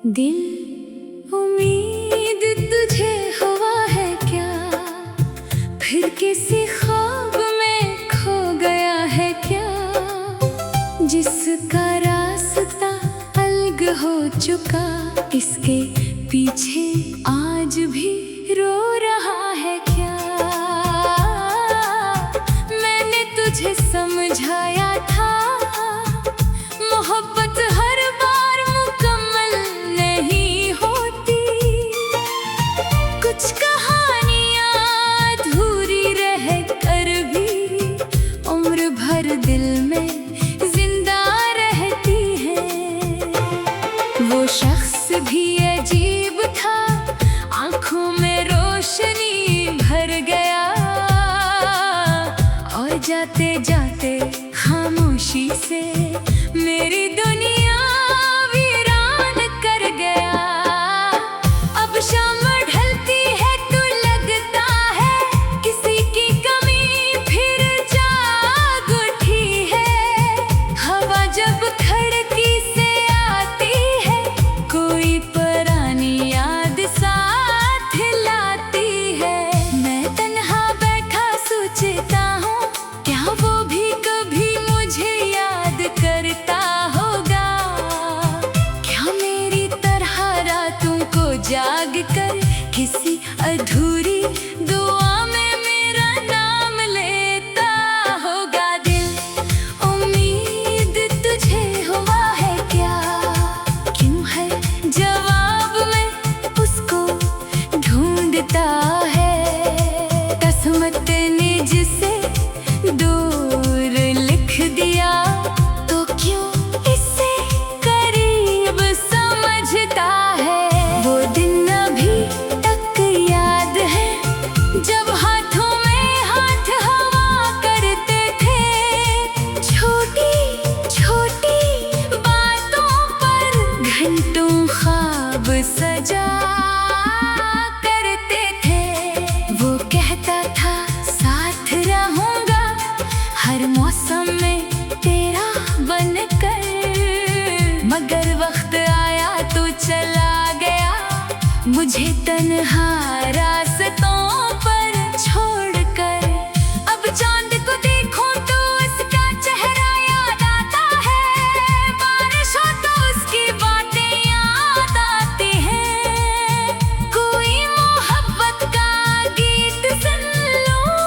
दिल उम्मीद तुझे हुआ है क्या, फिर किसी ख्वाब में खो गया है क्या, जिसका रास्ता अलग हो चुका, इसके पीछे आज भी रो रहा है क्या। मैंने तुझे समझाया था मोहब्बत हर बार मुकम्मल नहीं होती, कुछ कहानियां अधूरी रह कर भी उम्र भर दिल में जिंदा रहती हैं। वो शख्स भी अजीब था, आंखों में रोशनी भर गया और जाते जाते खामोशी से मेरी दुनिया वीरान कर गया। अब शाम ढलती है तो लगता है किसी की कमी फिर जाग उठी है। हवा जब खिड़की से आती है कोई पुरानी याद साथ लाती है। मैं तन्हा बैठा सोचता हूँ क्या वो भी कभी मुझे याद करता होगा, क्या मेरी तरह रातों को जाग कर किसी अधूरी दुआ में मेरा नाम लेता होगा। दिल उम्मीद तुझे हुआ है क्या, क्यों है जवाब में उसको ढूंढता है। किस्मत ने जिसे दूर लिख दिया तो क्यों इसे करीब समझता है। वो दिन अभी तक याद है जब हाथों में हाथ हवा करते थे, छोटी छोटी बातों पर घंटों ख्वाब सजा करते थे। वो कहता था साथ रहूंगा हर मौसम में तेरा बनकर, मगर वक्त आया तो चला गया मुझे तन्हा रास्तों पर छोड़कर। अब चांद को देखूं तो उसका चेहरा याद आता है, बारिश हो तो उसकी बातें याद आती हैं। कोई मोहब्बत का गीत सुन लूं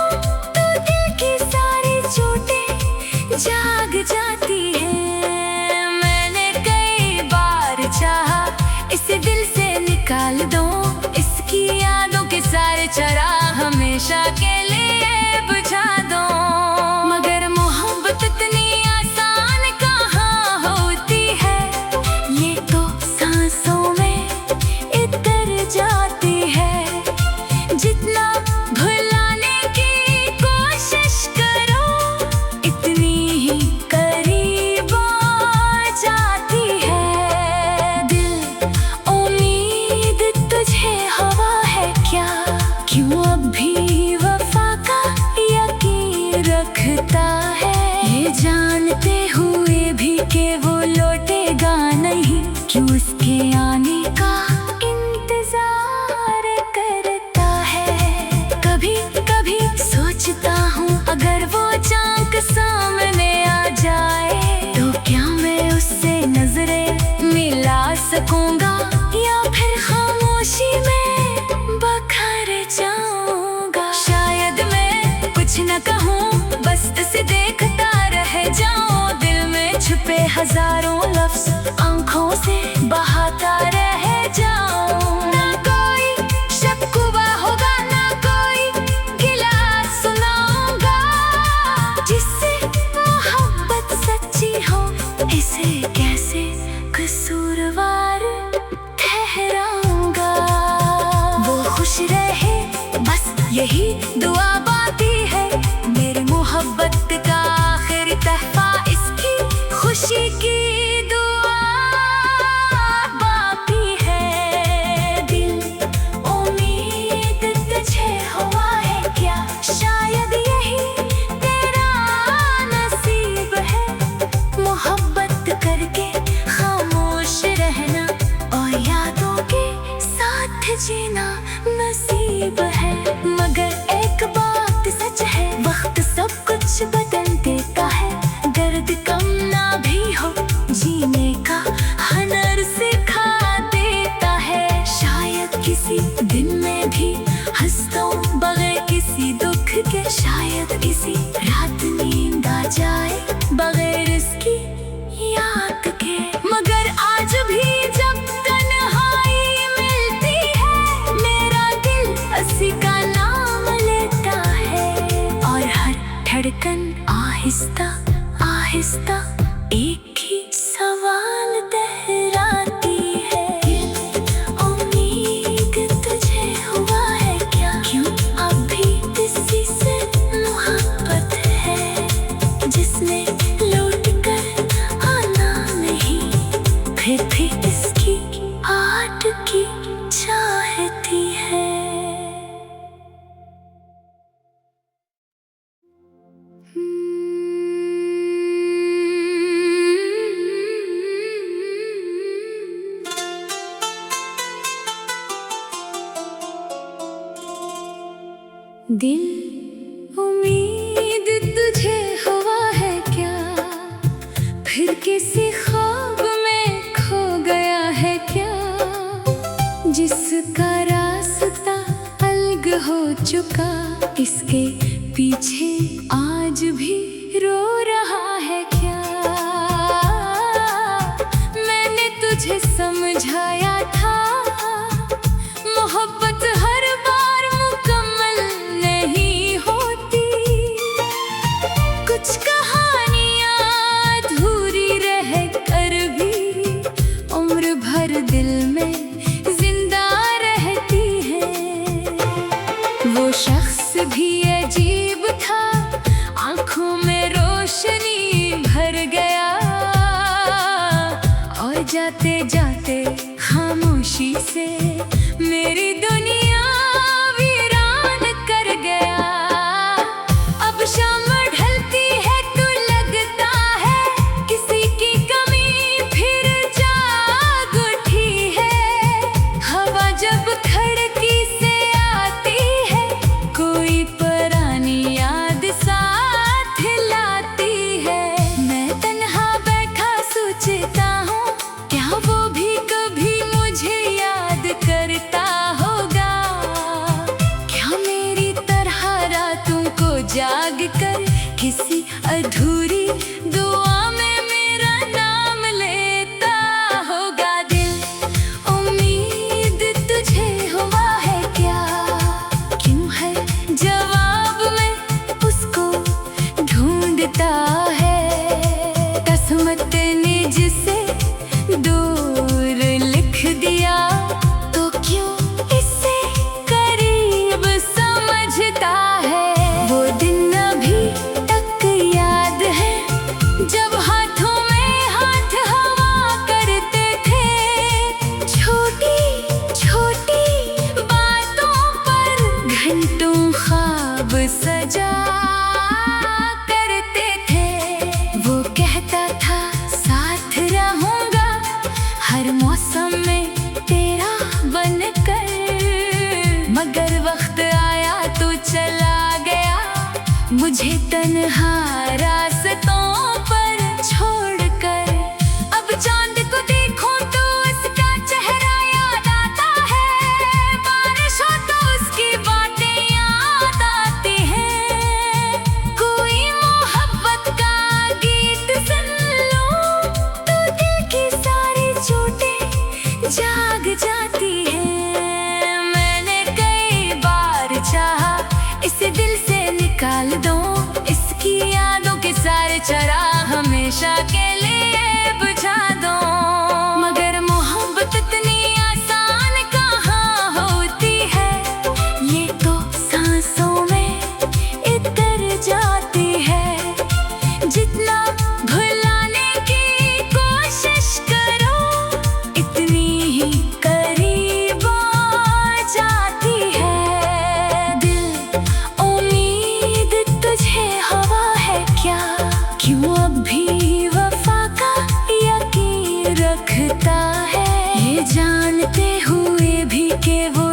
तो दिल की सारी चोटें जाग जाती हैं। मैंने कई बार चाहा इसे दिल से निकाल दूं, इसकी यादों के सारे चिराग हमेशा के लिए बुझा दूं, मगर मोहब्बत इतनी आसान कहाँ होती है। ये तो सांसों में इतर जाती है, जितना भुलाने की कोशिश करो इतनी ही करीब आ जाती है। दिल उम्मीद तुझे हुआ है क्या, क्यों अब भी वफा का यकीन रखता है, ये जानते हुए भी कि वो लौटेगा नहीं, क्यों उसके आने का इंतजार करता है। कभी कभी सोचता हूँ अगर वो चाँद सामने आ जाए तो क्या मैं उससे नजरें मिला सकूंगा, या फिर खामोशी में बखर जाऊंगा। शायद मैं कुछ न कहूँ बस उसे देखता रह जाऊं, दिल में छुपे हजारों लफ्ज आंखों से बहाता रह जीना नसीब है। मगर एक बात सच है, वक्त सब कुछ बदल देता है। दर्द कम ना भी हो, जीने का हुनर सिखा देता है। शायद किसी दिन में भी हंसता हूँ बगैर किसी दुख के। शायद किसी रात नींद आ जाए बगैर इसकी याद के। मगर आज भी जब तन्हाई मिलती है, मेरा दिल उसी का नाम लेता है। और हर धड़कन आहिस्ता आहिस्ता एक ही सवाल दोहराती है, उम्मीद तुझे हुआ है क्या? क्यों अभी किसी से मोहब्बत है जिसने लौट कर आना नहीं, फिर भी इसकी आट की चाहती है। दिल, उम्मीद तुझे हुआ है क्या? फिर किसी ख्वाब में खो गया है क्या? जिसका रास्ता अलग हो चुका, इसके पीछे आज भी रो रहा है क्या? मैंने तुझे समझाया था, मोहब्बत हर बार मुकम्मल नहीं होती। कुछ कहानियाँ अधूरी रह कर भी उम्र भर दिल में जिंदा रहती है। वो शख्स भी अजीब था, आंखों में रोशनी भर गया और जाते जाते खामोशी से मेरी दुनिया वीरान कर गया। अब शाम ढलती है तो लगता है किसी की कमी फिर जाग उठी है। हवा जब खिड़की से आती है, कोई पुरानी याद साथ लाती है। मैं तन्हा बैठा सोचता हूँ, क्या वो भी कभी मुझे याद करता होगा? क्या मेरी तरह रातों को जाग कर किसी अधूरी दुआ में मेरा नाम लेता होगा? दिल, उम्मीद तुझे हुआ है क्या? क्यों है जवाब में उसको ढूंढता है? किस्मत ने जिसे दूर लिख दिया, तो क्यों इसे करीब समझता है? वो दिन अभी तक याद है जब हाथों में हाथ हवा करते थे। छोटी छोटी बातों पर घंटों ख्वाब सजा करते थे। वो कहता था साथ रहूंगा हर मौसम में तेरा बनकर, मगर वक्त आया तो चला गया मुझे तन्हा रास्तों पर छोड़कर। अब चांद को देखूं तो उसका चेहरा याद आता है, बारिश हो तो उसकी बातें याद आती हैं। कोई मोहब्बत का गीत सुन लूं तो दिल की सारी चोटें जाग जाती हैं। मैंने कई बार चाहा इसे दिल से निकाल दूं, इसकी यादों के सारे चिराग हमेशा के लिए बुझा दूं। मगर मोहब्बत इतनी आसान कहाँ होती है, ये तो सांसों में इतर जाती है। जितना भुलाने की कोशिश करो, इतनी ही करीब आ जाती है। दिल, उम्मीद तुझे हुआ है क्या? क्यों अब भी वफा का यकीन रखता है, ये जानते हुए भी कि वो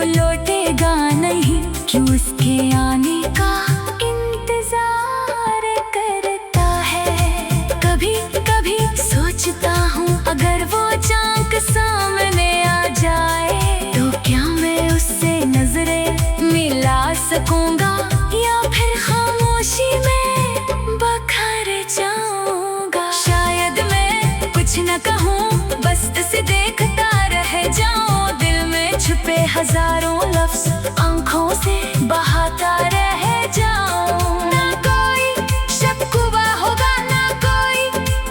हजारों लफ्ज आंखों से बहाता रह जाऊं। ना कोई शक्वा होगा, ना कोई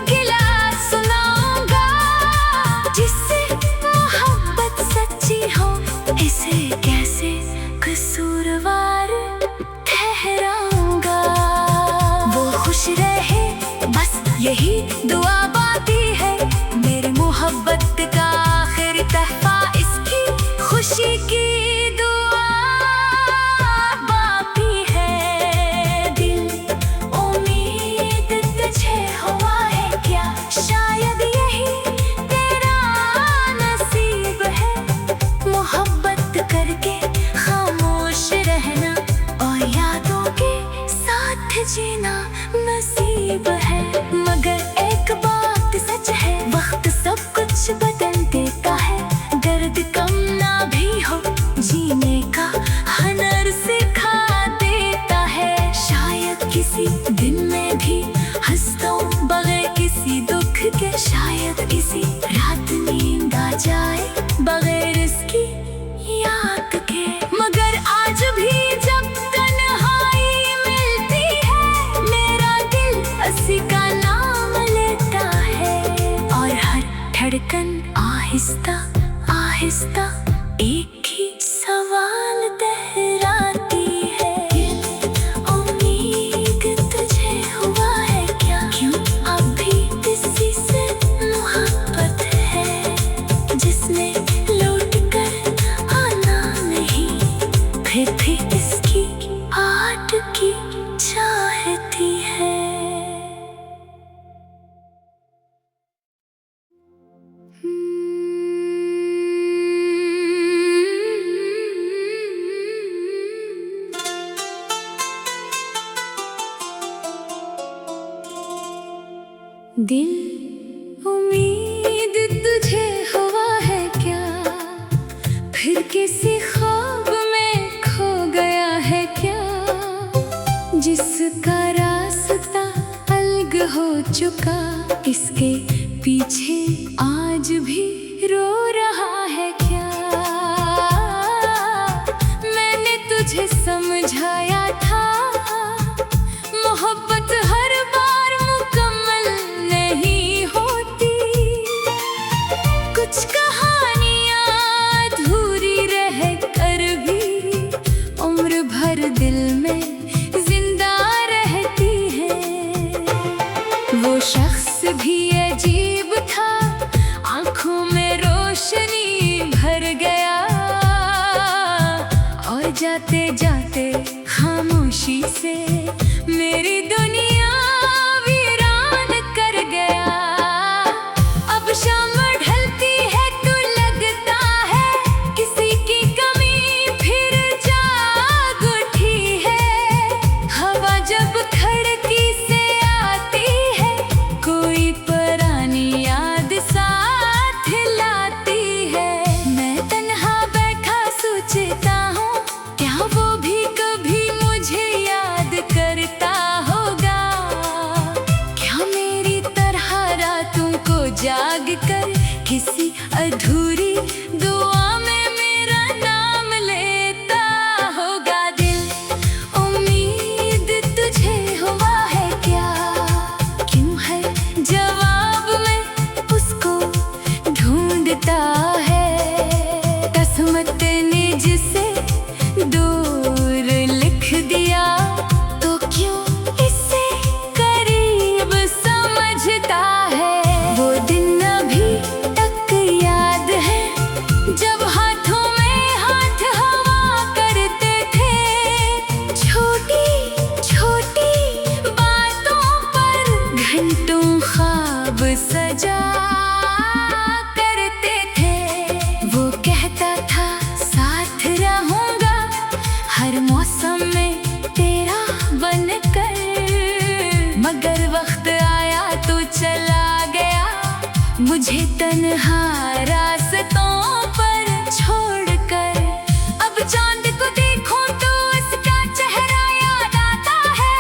गिला सुनाऊंगा। जिससे मोहब्बत सच्ची हो, इसे कैसे कसूरवार ठहराऊंगा। वो खुश रहे, बस यही दुआ बाकी है। मेरी मोहब्बत का आखिरी तहफा, इसकी खुशी की दुआ बाकी है। दिल उम्मीद तुझे हुआ है क्या, शायद यही तेरा नसीब है। मोहब्बत करके खामोश रहना और यादों के साथ जीना नसीब है। मगर एक बात सच है, वक्त सब कुछ बदल देता है। दर्द कम ना भी हो, जीने का हुनर सिखा देता है। शायद किसी दिन में भी हंसता हूं बगैर किसी दुख के। शायद किसी रात नींद आ जाए बगैर इसकी याद के। मगर आज भी जब तन्हाई मिलती है, मेरा दिल उसी का नाम लेता है। और हर धड़कन आहिस्ता आहिस्ता एक ही सवाल दोहराती है। उम्मीद तुझे हुआ है क्या, क्यों अभी किसी से मोहब्बत है। जिसने लौट कर आना नहीं, फिर भी इसकी आट की चाहती है। दिल उम्मीद तुझे हुआ है क्या, फिर किसी ख्वाब में खो गया है क्या। जिसका रास्ता अलग हो चुका, इसके पीछे आज भी रो रहा है क्या। मैंने तुझे समझाया था, मोहब्बत हर बार मुकम्मल नहीं होती। कुछ कहानियां अधूरी रह कर भी उम्र भर दिल में जिंदा रहती है। वो शख्स भी अजीब था, आंखों में रोशनी भर गया। और जाते जाते खामोशी से मेरी दुनिया वीरान कर गया। अब शाम ढलती है तो लगता है किसी की कमी फिर जाग उठी है। हवा जब खिड़की से आती है, कोई पुरानी याद साथ लाती है। मैं तन्हा बैठा सोचता हूँ, क्या वो भी कभी मुझे याद करता होगा। क्या मेरी तरह रातों को जाग कर किसी अधूरी दुआ में मेरा नाम लेता होगा। दिल उम्मीद तुझे हुआ है क्या, क्यों है जवाब में उसको ढूंढता है। किस्मत ने जिसे दूर लिख दिया, तो क्यों इसे करीब समझता है। वो दिन अभी तक याद है, जब हाथों में हाथ हवा करते थे। छोटी छोटी बातों पर घंटों ख्वाब सजा करते थे। वो कहता था साथ रहूंगा हर मौसम में तेरा बनकर। मगर वक्त आया तो चला गया, मुझे तन्हा रास्तों पर छोड़कर। अब चांद को देखूं तो उसका चेहरा याद आता है।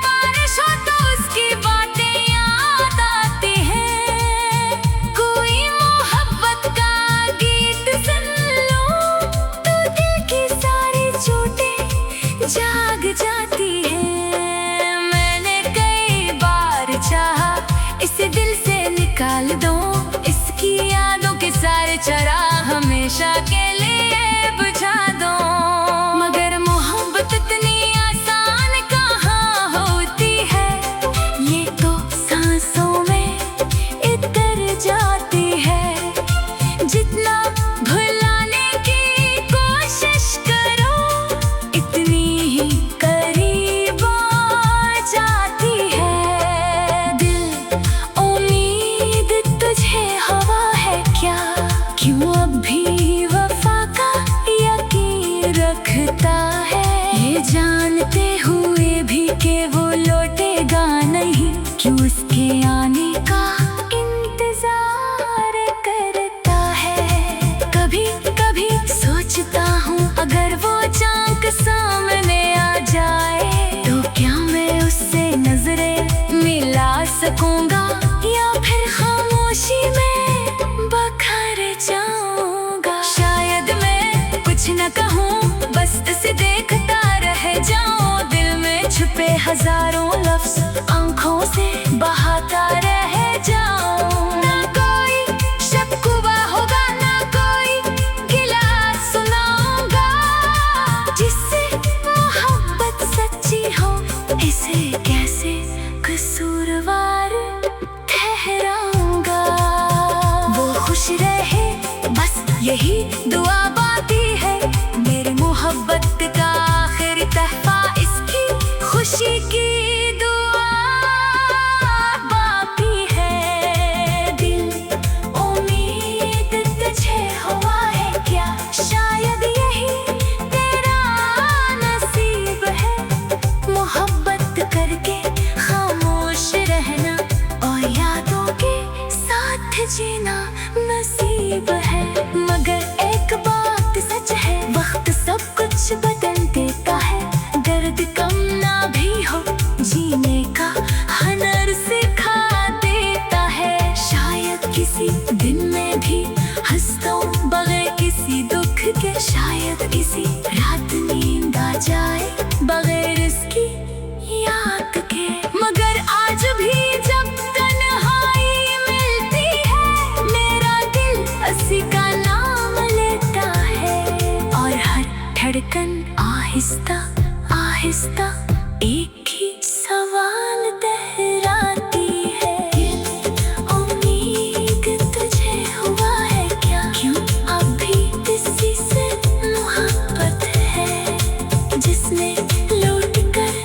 बारिश हो तो उसकी बातें याद आती हैं। कोई मोहब्बत का गीत सुन लो हमेशा के लिए बुझा दो। मगर मोहब्बत इतनी आसान कहाँ होती है, ये तो सांसों में इतर जाती है। जितना भुलाने की कोशिश करो, इतनी ही करीब आ जाती है। दिल उम्मीद तुझे हवा है क्या, क्यों अब भी वफा का यकीन रखता है। ये जानते हुए भी कि वो लौटेगा नहीं, क्यों उसके आने का इंतजार करता है। कभी कभी सोचता हूँ अगर वो चाँद सामने आ जाए, तो क्या मैं उससे नजरें मिला सकूंगा, या फिर खामोशी में बखर जाऊंगा। शायद मैं कुछ न कहूँ, बस उसे देखता रह जाऊं। दिल में छुपे हजारों लफ्ज आंखों से बहाता रह जाऊं। ना कोई शक्वा होगा, ना कोई गिला सुनाऊंगा। जिससे मोहब्बत सच्ची हो, इसे कैसे कसूरवार ठहराऊंगा। वो खुश रहे, बस यही दुआ बाकी है। मेरी मोहब्बत का आखिरी तहफा, इसकी खुशी की दुआ बाकी है। दिल उम्मीद तुझे हुआ है क्या, शायद यही तेरा नसीब है। मोहब्बत करके खामोश रहना और यादों के साथ जीना नसीब है। मगर एक बात सच है, वक्त सब कुछ बदल देता है। दर्द कम ना भी हो, जीने का हुनर सिखा देता है। शायद किसी दिन में भी हंसता हूँ बगैर किसी दुख के। शायद इसी रात नींद आ जाए बगैर इसकी याद के। मगर आज भी जब तन्हाई मिलती है, मेरा दिल उसी का नाम लेता है। और हर धड़कन आहिस्ता आहिस्ता एक ही सवाल दोहराती है। उम्मीद तुझे हुआ है क्या, क्यों अब भी किसी से मोहब्बत है। जिसने लौट कर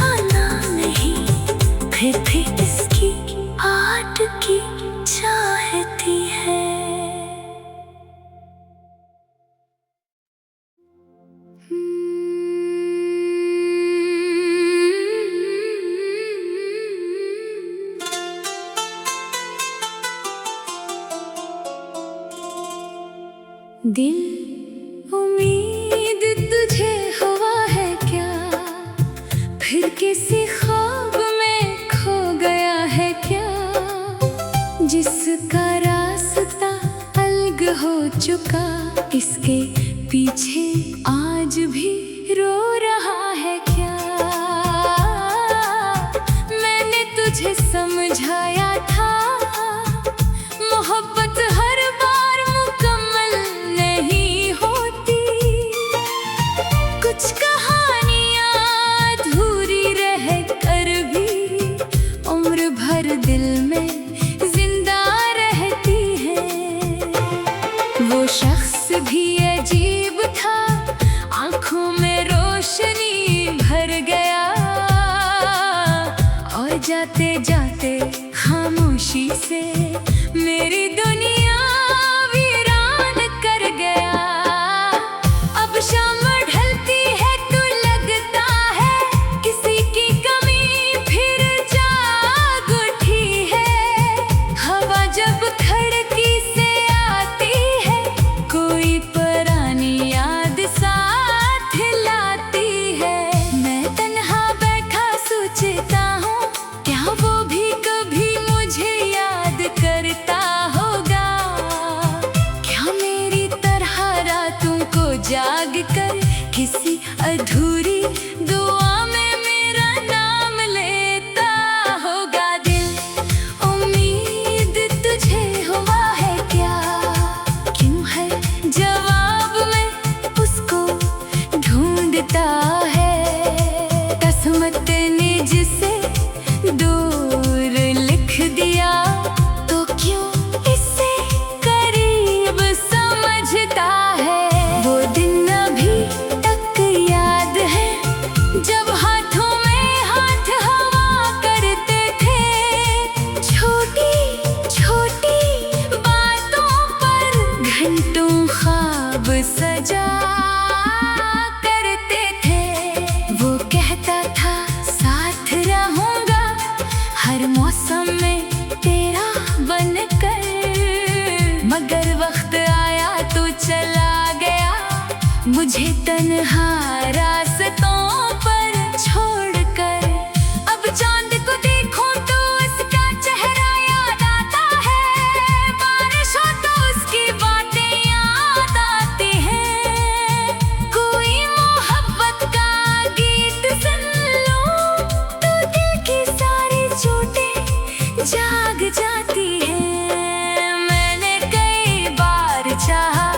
आना नहीं, फिर भी इसकी आट की चाहती है। दिल उम्मीद तुझे हुआ है क्या, फिर किसी ख्वाब में खो गया है क्या। जिसका रास्ता अलग हो चुका, इसके पीछे आज भी रो रहा है क्या। मैंने तुझे समझाया था, मोहब्बत हर बार मुकम्मल नहीं होती। कुछ कहानियाँ अधूरी रह कर भी उम्र भर दिल में जिंदा रहती हैं। वो शख्स भी अजीब था, आंखों में रोशनी भर गया। और जाते जाते खामोशी से मेरी दुनिया वीरान कर गया। अब शाम ढलती है तो लगता है किसी की कमी फिर जाग उठी है। हवा जब खिड़की से आती है, कोई पुरानी याद साथ लाती है। मैं तन्हा बैठा सोचता हूँ, क्या वो भी कभी मुझे याद करता होगा। क्या मेरी तरह रातों को जाग कर किसी अधूरी दुआ में मेरा नाम लेता होगा। दिल उम्मीद तुझे हुआ है क्या, क्यों है जब सजा करते थे। वो कहता था साथ रहूंगा हर मौसम में तेरा बनकर, मगर वक्त आया तो चला गया मुझे तन्हा रास्तों पर छोड़कर। अब चांद को देखूं तो उसका चेहरा याद आता है, बारिश हो तो उसकी बातें याद आती हैं। कोई मोहब्बत का गीत सुन लूं तो दिल की सारी चोटें जाग जाती हैं। मैंने कई बार चाहा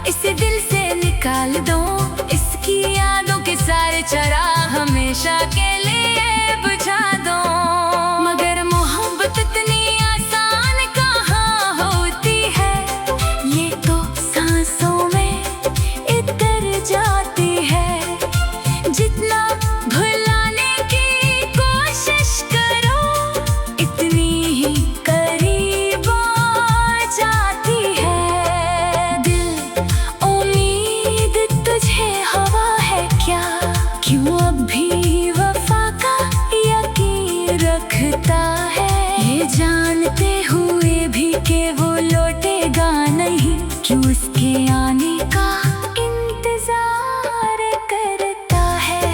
इसे दिल से निकाल दूं, इसकी यादों के सारे चिराग हमेशा के लिए बुझा दूं, मगर मोहब्बत इतनी आसान कहाँ होती है। ये तो सांसों में इतर जाती है। जितना भुलाने की कोशिश करो इतनी ही करीब आ जाती है। दिल उम्मीद तुझे हवा है क्या, क्यों अब भी वफा का यकीन रखता है। ये जानते हुए भी कि वो लौटेगा नहीं, क्यों उसके आने का इंतजार करता है।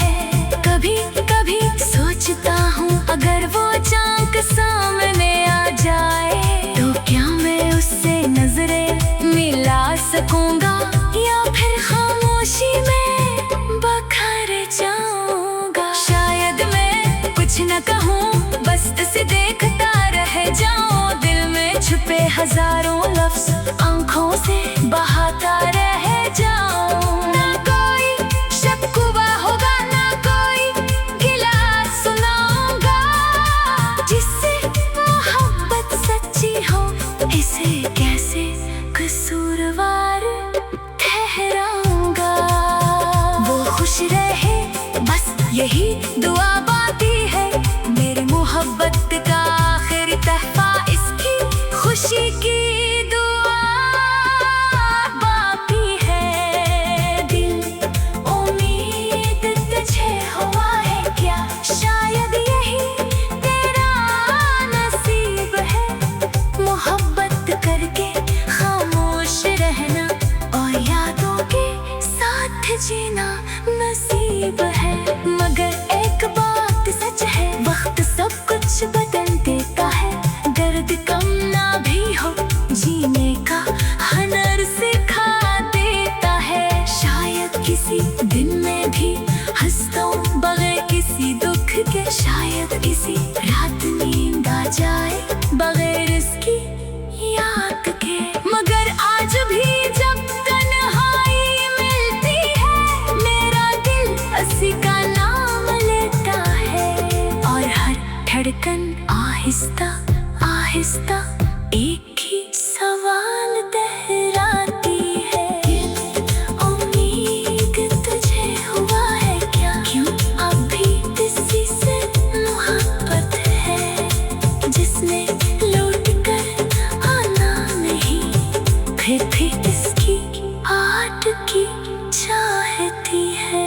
कभी कभी सोचता हूँ अगर वो चाँद सामने आ जाए तो क्या मैं उससे नजरें मिला सकूंगा, या फिर खामोशी में बखर जाऊंगा। शायद मैं कुछ न कहूँ बस उसे देखता रह जाऊं, दिल में छुपे हजारों लफ्ज आंखों से बहाता रह जाऊं। ना कोई शक्वा होगा ना कोई गिला सुनाऊंगा, जिससे मोहब्बत सच्ची हो इसे कैसे कसूरवार ठहराऊंगा। वो खुश रहे बस यही दुआ बाकी है, मेरी मोहब्बत का आखिर तहफा इसकी खुशी की दुआ बाकी है। दिल उम्मीद तुझे हुआ है क्या, शायद यही तेरा नसीब है। मोहब्बत करके खामोश रहना और यादों के साथ जीना नसीब है। मगर एक बात सच है, वक्त सब कुछ बदल देता है। दर्द कम ना भी हो जीने का हुनर सिखा देता है। शायद किसी दिन में भी हंसता हूं बगैर किसी दुख के, शायद किसी रात नींद आ जाए बगैर इसकी याद के। मगर आज भी जब तन्हाई मिलती है, मेरा दिल उसी का नाम लेता है, और हर धड़कन आहिस्ता आहिस्ता एक ही सवाल दोहराती है। उम्मीद तुझे हुआ है क्या, क्यों अब भी किसी से मोहब्बत है, जिसने लौट कर आना नहीं, फिर भी इसकी आट की चाहती है।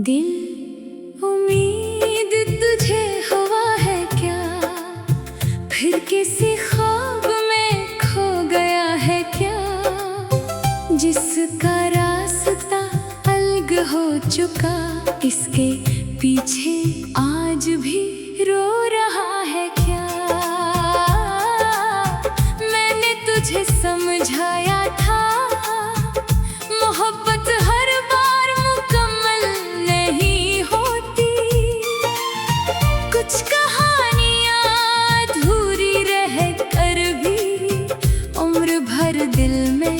दिल उम्मीद तुझे हुआ है क्या, फिर किसी ख्वाब में खो गया है क्या, जिसका रास्ता अलग हो चुका, इसके पीछे आज भी रो रहा है क्या। मैंने तुझे समझाया था मोहब्बत हर बार मुकम्मल नहीं होती, कुछ कहानियां अधूरी रह कर भी उम्र भर दिल में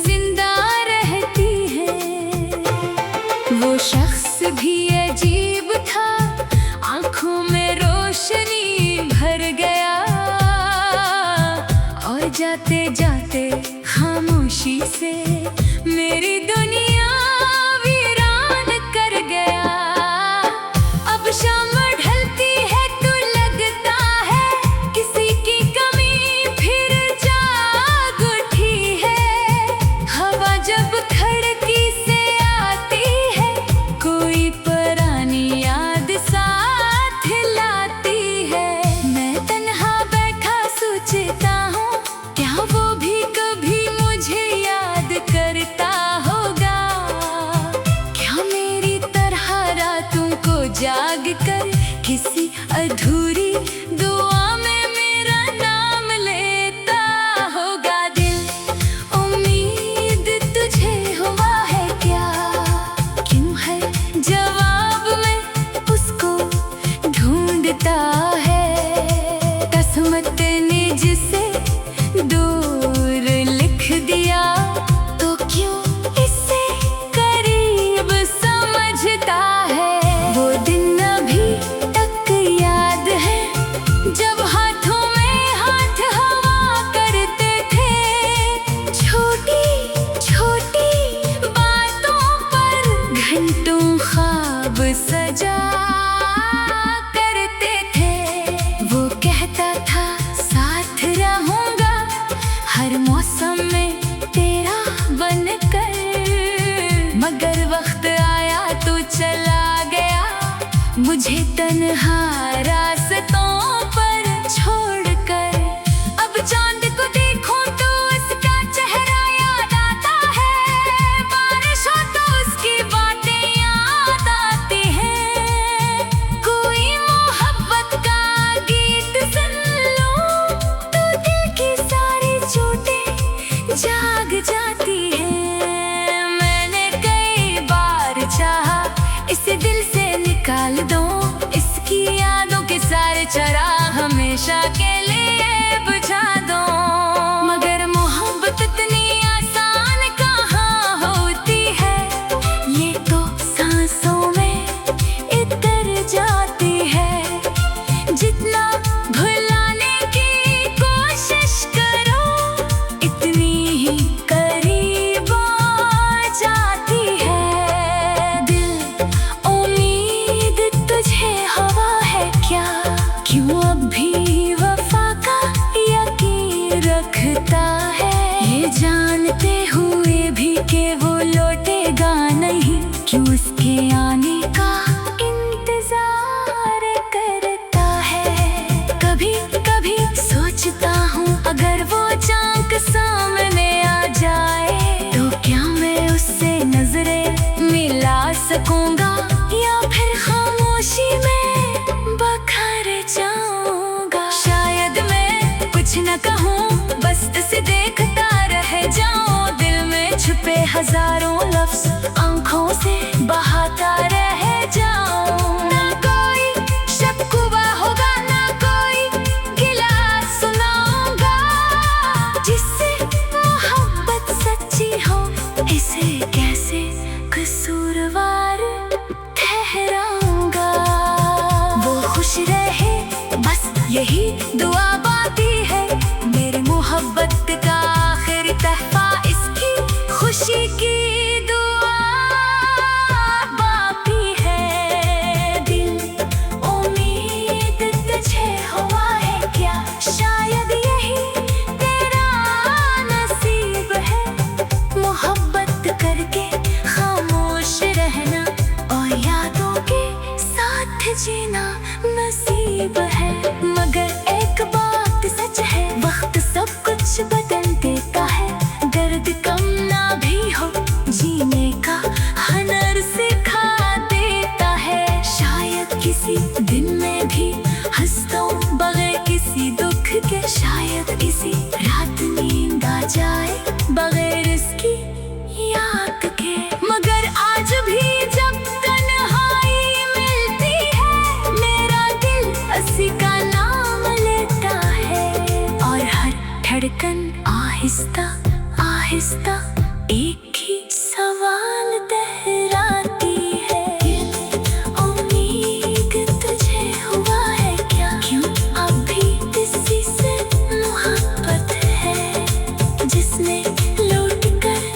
जिंदा रहती है। वो शख्स भी अजीब था, आंखों में रोशनी से मेरी दुनिया वीरान कर गया। अब शाम ढलती है तो लगता है किसी की कमी फिर जाग उठी है। हवा जब खिड़की से आती है कोई पुरानी याद साथ लाती है। मैं तन्हा बैठा सोचता हूँ क्या वो भी कभी मुझे याद करता होगा। क्या मेरी तरह रातों को जाग कर किसी अधूरी दुआ में मेरा नाम लेता होगा। दिल उम्मीद तुझे हुआ है क्या, क्यों है जवाब में उसको ढूंढता है। किस्मत ने जिसे दूर लिख दिया तो क्यों इसे करीब समझता है। वो दिन अभी तक याद है जब हाथों में हाथ हवा करते थे। छोटी छोटी बातों पर घंटों ख्वाब सजा करते थे। वो कहता था साथ रहूंगा हर मौसम में तेरा बनकर, मगर वक्त आया तो चला गया मुझे तन्हा रास्तों पर छोड़कर। अब चांद को देखूं तो उसका चेहरा याद आता है। बारिश हो तो उसकी बातें याद आती हैं। कोई मोहब्बत का गीत सुन लूं तो दिल की सारी चोटें जाग जाती हैं। मैंने कई बार चाहा इसे दिल से निकाल दूं, इसकी यादों के सारे चिराग हमेशा के लिए बुझा दूं। मगर मोहब्बत इतनी आसान कहाँ होती है, ये तो सांसों में इतर जाती है। जितना भुलाने की कोशिश करो इतनी ही करीब आ जाती है। दिल उम्मीद तुझे हवा है क्या, क्यों अब भी वफा का यकीन रखता है। ये जानते हुए भी कि वो लौटेगा नहीं, क्यों उसके आने का इंतजार करता है। कभी कभी सोचता हूँ अगर वो चाँद सामने आ जाए तो क्या मैं उससे नजरें मिला सकूंगा, या फिर खामोशी में बखर जाऊंगा। शायद मैं कुछ न कहूँ बस उसे देखता रह जाऊं। दिल में छुपे हजारों लफ्ज आंखों से बहाता रह जाऊं। ना कोई शक्वा होगा ना कोई गिला सुनाऊंगा। जिससे मोहब्बत सच्ची हो इसे कैसे कसूरवार ठहराऊंगा। वो खुश रहे बस यही दुआ बाकी है। मेरी मोहब्बत का आखिरी तहफा इसकी खुशी की दुआ बाकी है। दिल उम्मीद तुझे हुआ है क्या, शायद यही तेरा नसीब है। मोहब्बत करके खामोश रहना और यादों के साथ जीना नसीब है। मगर एक बात सच है, वक्त सब कुछ बदल देता है। दर्द कम ना भी हो जीने का हुनर सिखा देता है। शायद किसी दिन में भी हंसता हूं बगैर किसी दुख के। शायद किसी रात नींद आ जाए बगैर इसकी याद के। मगर आज भी जब तन्हाई मिलती है मेरा दिल उसी का नाम लेता है। और हर धड़कन आहिस्ता आहिस्ता एक ही सवाल दोहराती है। उम्मीद तुझे हुआ है क्या, क्यों अभी किसी से मोहब्बत है जिसने लौट कर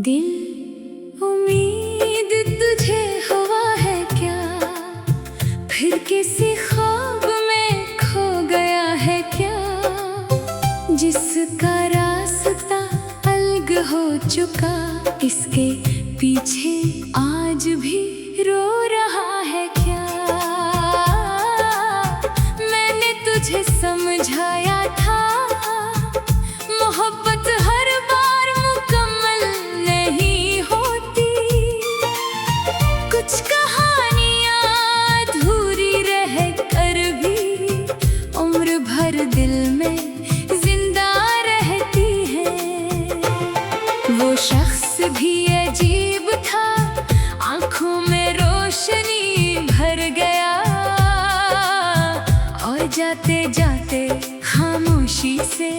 दिल उम्मीद तुझे हुआ है क्या, फिर किसी ख्वाब में खो गया है क्या, जिसका रास्ता अलग हो चुका, इसके पीछे आज भी रो रहा है क्या। मैंने तुझे समझाया था मोहब्बत हर बार मुकम्मल नहीं होती, कुछ कहानियां अधूरी रह कर भी उम्र भर दिल में जिंदा रहती हैं। वो शख्स भी अजीब था, आंखों में रोशनी भर गया और जाते जाते खामोशी से